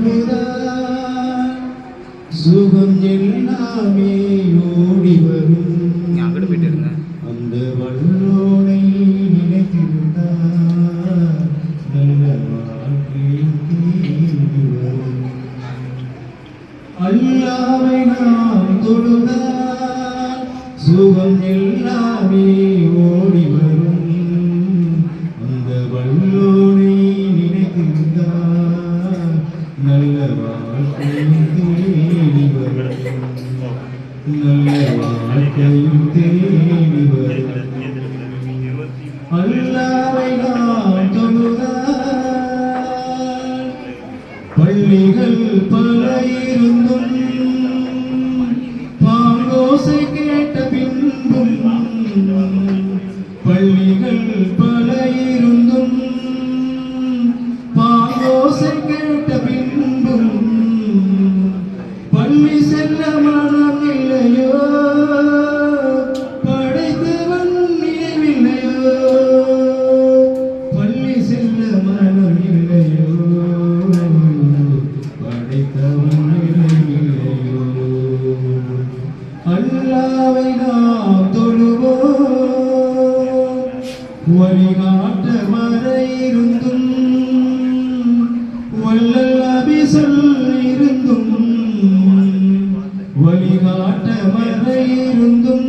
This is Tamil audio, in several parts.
தொழுதால் சுகம் எல்லாமே ஓடி வரும். அங்கிட்டு போயிட்டு இருங்க. அந்த வல்லோனை நினைத்திருந்தால் நல்ல வாழ்க்கை தேடி வரும். அல்லாஹ்வை நாம் தொழுதால் சுகம் எல்லாமே ஓடி வரும். அந்த வல்லோனை நினைத்திருந்தால் நல்ல வாழ்க்கையும் தேடி வரும். நல்ல வாழ்க்கையும் தேடி வரும். அல்லாஹ்வை நாம் தொழுதால் பள்ளிகள் பல இருந்தும் பாங்கோசை கேட்ட பின்பும், பள்ளிகள் பல இருந்தும் பாங்கோசை கேட்ட பின்பும் பள்ளி செல்ல மனம் இல்லையோ, படைத்தவன் நினைவில்லையோ. பள்ளி செல்ல மனம் இல்லையோ, படைத்தவன் நினைவில்லையோ. அல்லாஹ்வை நாம் தொழுவோம். வழிகாட்ட மறை இருந்தும் வல்லல் நபி சொல்லிருந்தும், வழிகாட்ட மறை இருந்தும்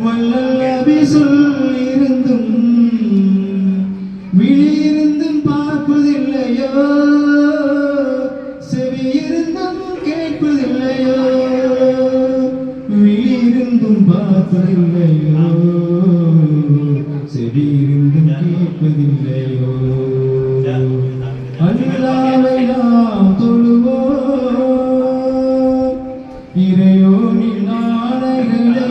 வல்லல் நபி சொல்லிருந்தும் விழியிருந்தும் பார்ப்பதில்லையோ, செவியிருந்தும் கேட்பதில்லையோ. விழியிருந்தும் பார்ப்பதில்லையோ, செவியிருந்தும் கேட்பதில்லையோ. அல்லாஹ்வை நாம் தொழுவோம். இறையோனின் ஆணைகளை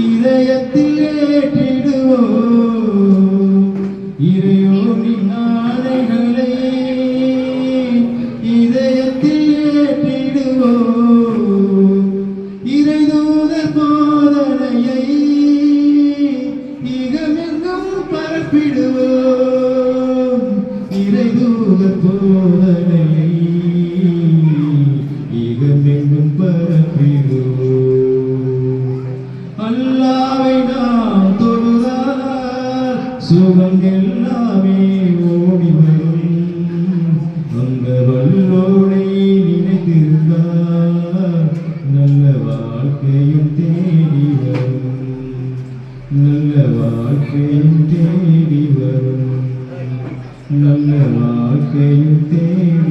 இதயத்தில் ஏற்றிடுவோம். இறையோனின் ஆணைகளை இதயத்தில் ஏற்றிடுவோம். இறைதூதர் போதனையை இகமெங்கும் பரப்பிடுவோம். இறைதூதர் போதனையை இகமெங்கும் பரப்பிடுவோம். அல்லாஹ்வை நாம் தொழுதால் சுகம் எல்லாமே ஓடி வரும். அந்த வல்லோனை நினைத்திருந்தால் நல்ல வாழ்க்கையும் தேடி வரும். நல்ல வாழ்க்கையும் தேடி வரும். நல்ல வாழ்க்கையும் தேடி